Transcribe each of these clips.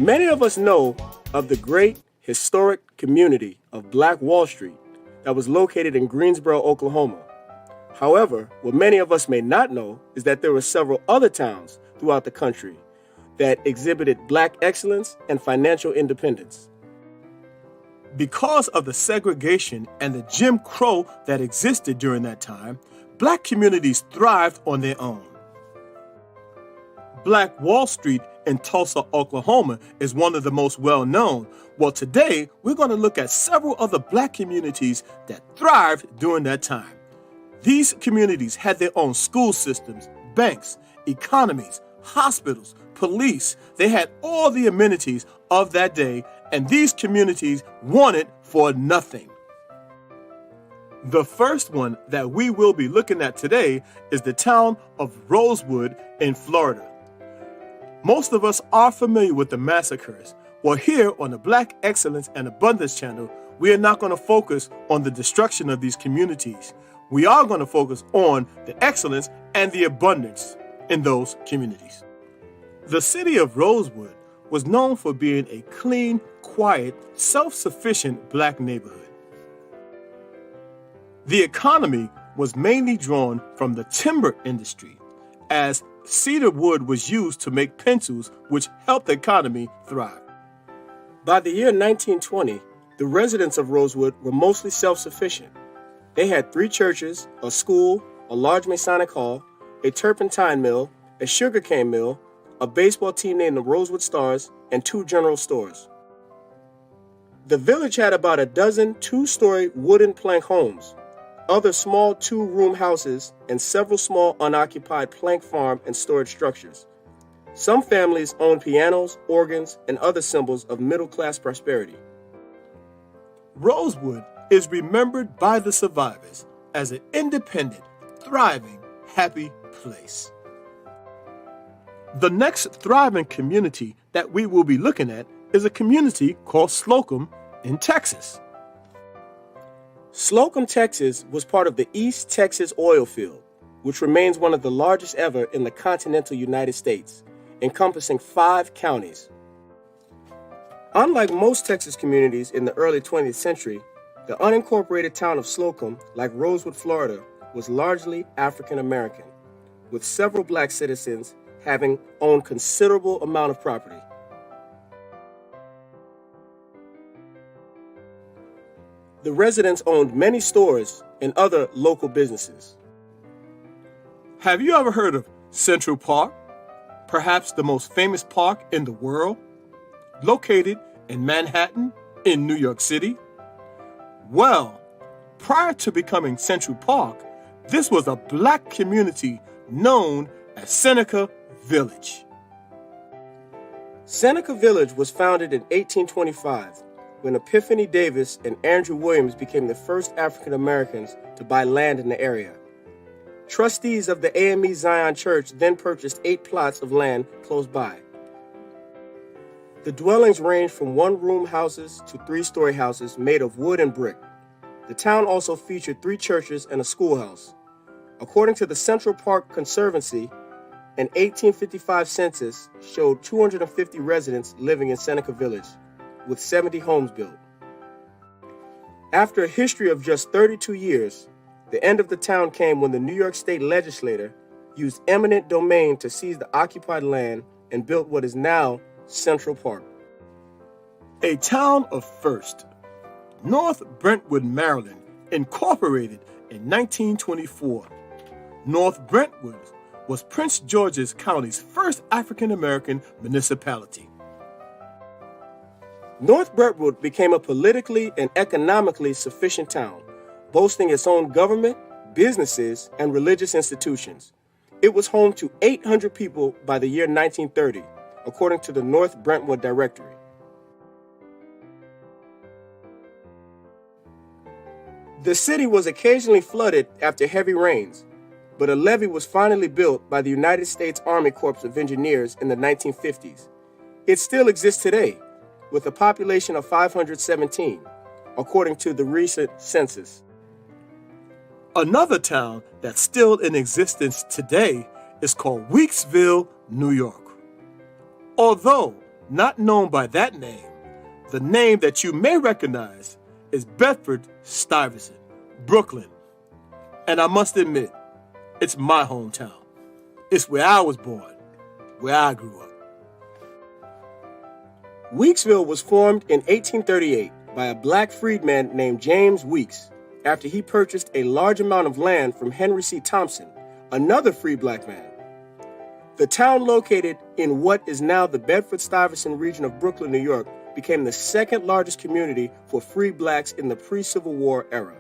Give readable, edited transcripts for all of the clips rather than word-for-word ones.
Many of us know of the great historic community of Black Wall Street that was located in Greensboro, Oklahoma. However, what many of us may not know is that there were several other towns throughout the country that exhibited Black excellence and financial independence. Because of the segregation and the Jim Crow that existed during that time, Black communities thrived on their own. Black Wall Street in Tulsa, Oklahoma is one of the most well-known. Well, today we're going to look at several other Black communities that thrived during that time. These communities had their own school systems, banks, economies, hospitals, police. They had all the amenities of that day, and these communities wanted for nothing. The first one that we will be looking at today is the town of Rosewood in Florida. Most of us are familiar with the massacres. Well, here on the Black Excellence and Abundance channel, we are not going to focus on the destruction of these communities. We are going to focus on the excellence and the abundance in those communities. The city of Rosewood was known for being a clean, quiet, self-sufficient Black neighborhood. The economy was mainly drawn from the timber industry, as cedar wood was used to make pencils, which helped the economy thrive. By the year 1920, the residents of Rosewood were mostly self-sufficient. They had 3 churches, a school, a large Masonic hall, a turpentine mill, a sugarcane mill, a baseball team named the Rosewood Stars, and 2 general stores. The village had about a dozen 2-story wooden plank homes, other small 2-room houses, and several small unoccupied plank farm and storage structures. Some families owned pianos, organs, and other symbols of middle-class prosperity. Rosewood is remembered by the survivors as an independent, thriving, happy place. The next thriving community that we will be looking at is a community called Slocum in Texas. Slocum, Texas was part of the East Texas oil field, which remains one of the largest ever in the continental United States, encompassing 5 counties. Unlike most Texas communities in the early 20th century, the unincorporated town of Slocum, like Rosewood, Florida, was largely African American, with several Black citizens having owned considerable amount of property. The residents owned many stores and other local businesses. Have you ever heard of Central Park? Perhaps the most famous park in the world, located in Manhattan, in New York City? Well, prior to becoming Central Park, this was a Black community known as Seneca Village. Seneca Village was founded in 1825 when Epiphany Davis and Andrew Williams became the first African Americans to buy land in the area. Trustees of the AME Zion Church then purchased 8 plots of land close by. The dwellings ranged from 1-room houses to 3-story houses made of wood and brick. The town also featured 3 churches and a schoolhouse. According to the Central Park Conservancy, an 1855 census showed 250 residents living in Seneca Village, with 70 homes built. After a history of just 32 years, the end of the town came when the New York State legislature used eminent domain to seize the occupied land and built what is now Central Park. A town of first, North Brentwood, Maryland, incorporated in 1924. North Brentwood was Prince George's County's first African-American municipality. North Brentwood became a politically and economically sufficient town, boasting its own government, businesses, and religious institutions. It was home to 800 people by the year 1930, according to the North Brentwood Directory. The city was occasionally flooded after heavy rains, but a levee was finally built by the United States Army Corps of Engineers in the 1950s. It still exists today, with a population of 517, according to the recent census. Another town that's still in existence today is called Weeksville, New York. Although not known by that name, the name that you may recognize is Bedford-Stuyvesant, Brooklyn. And I must admit, it's my hometown. It's where I was born, where I grew up. Weeksville was formed in 1838 by a black freedman named James Weeks after he purchased a large amount of land from Henry C. Thompson, another free black man. The town, located in what is now the Bedford-Stuyvesant region of Brooklyn, New York, became the second largest community for free blacks in the pre-Civil War era.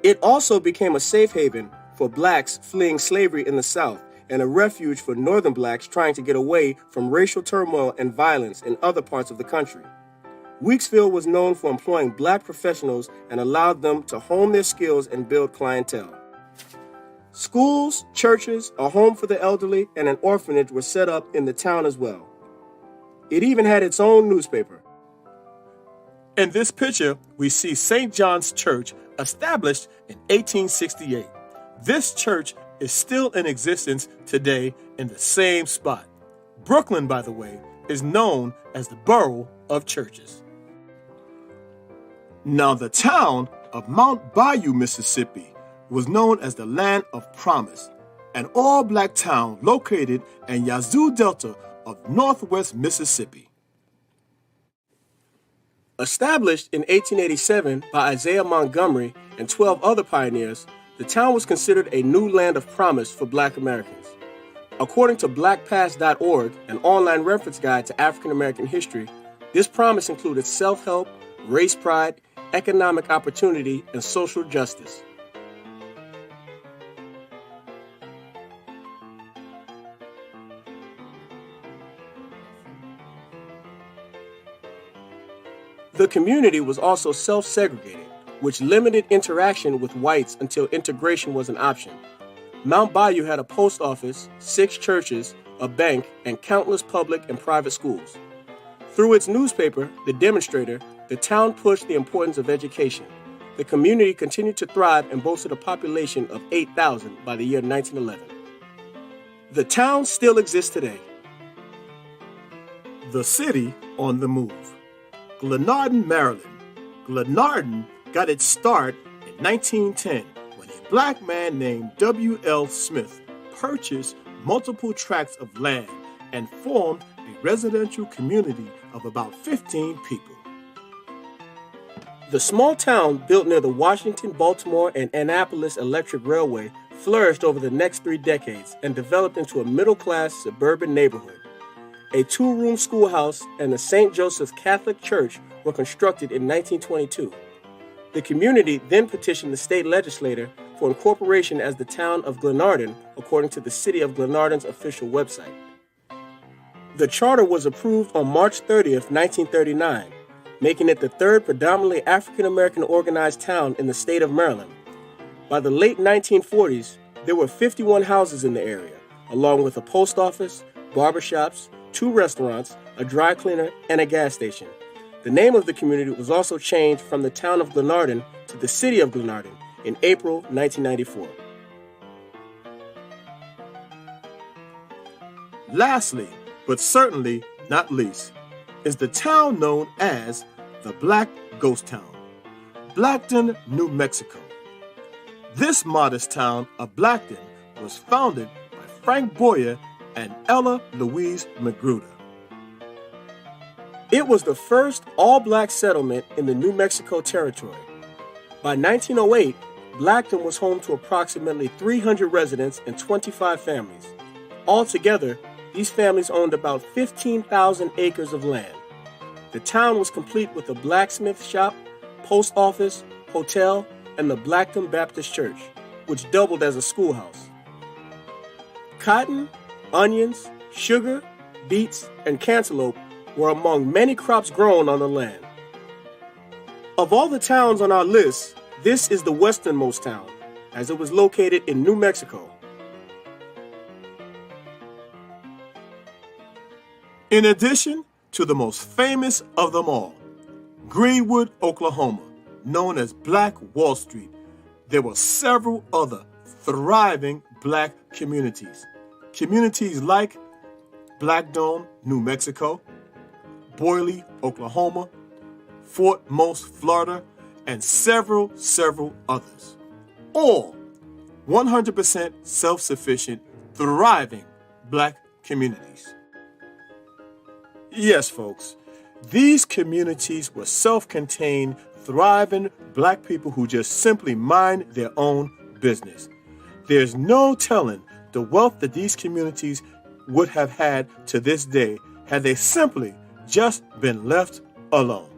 It also became a safe haven for blacks fleeing slavery in the South and a refuge for northern blacks trying to get away from racial turmoil and violence in other parts of the country. Weeksville was known for employing black professionals and allowed them to hone their skills and build clientele. Schools, churches, a home for the elderly, and an orphanage were set up in the town as well. It even had its own newspaper. In this picture, we see St. John's Church, established in 1868. This church is still in existence today in the same spot. Brooklyn, by the way, is known as the borough of churches. Now, the town of Mount Bayou, Mississippi, was known as the Land of Promise, an all-black town located in Yazoo Delta of northwest Mississippi. Established in 1887 by Isaiah Montgomery and 12 other pioneers, the town was considered a new land of promise for black Americans. According to blackpast.org, an online reference guide to African American history, this promise included self-help, race pride, economic opportunity, and social justice. The community was also self-segregated, which limited interaction with whites until integration was an option. Mount Bayou had a post office, 6 churches, a bank, and countless public and private schools. Through its newspaper, The Demonstrator, the town pushed the importance of education. The community continued to thrive and boasted a population of 8,000 by the year 1911. The town still exists today. The city on the move. Glenarden, Maryland. Glenarden got its start in 1910 when a black man named W.L. Smith purchased multiple tracts of land and formed a residential community of about 15 people. The small town, built near the Washington, Baltimore, and Annapolis Electric Railway, flourished over the next 3 decades and developed into a middle-class suburban neighborhood. A 2-room schoolhouse and the St. Joseph's Catholic Church were constructed in 1922. The community then petitioned the state legislature for incorporation as the town of Glenarden, according to the City of Glenarden's official website. The charter was approved on March 30th, 1939, making it the 3rd predominantly African-American organized town in the state of Maryland. By the late 1940s, there were 51 houses in the area, along with a post office, barbershops, 2 restaurants, a dry cleaner, and a gas station. The name of the community was also changed from the town of Glenarden to the city of Glenarden in April 1994. Lastly, but certainly not least, is the town known as the Black Ghost Town, Blackton, New Mexico. This modest town of Blackton was founded by Frank Boyer and Ella Louise Magruder. It was the first all-black settlement in the New Mexico territory. By 1908, Blackton was home to approximately 300 residents and 25 families. Altogether, these families owned about 15,000 acres of land. The town was complete with a blacksmith shop, post office, hotel, and the Blackton Baptist Church, which doubled as a schoolhouse. Cotton, onions, sugar, beets, and cantaloupe were among many crops grown on the land. Of all the towns on our list, this is the westernmost town, as it was located in New Mexico. In addition to the most famous of them all, Greenwood, Oklahoma, known as Black Wall Street, there were several other thriving black communities. Communities like Black Dome, New Mexico, Boyle, Oklahoma, Fort Most, Florida, and several others. All 100% self-sufficient, thriving black communities. Yes, folks, these communities were self-contained, thriving black people who just simply mind their own business. There's no telling the wealth that these communities would have had to this day had they simply just been left alone.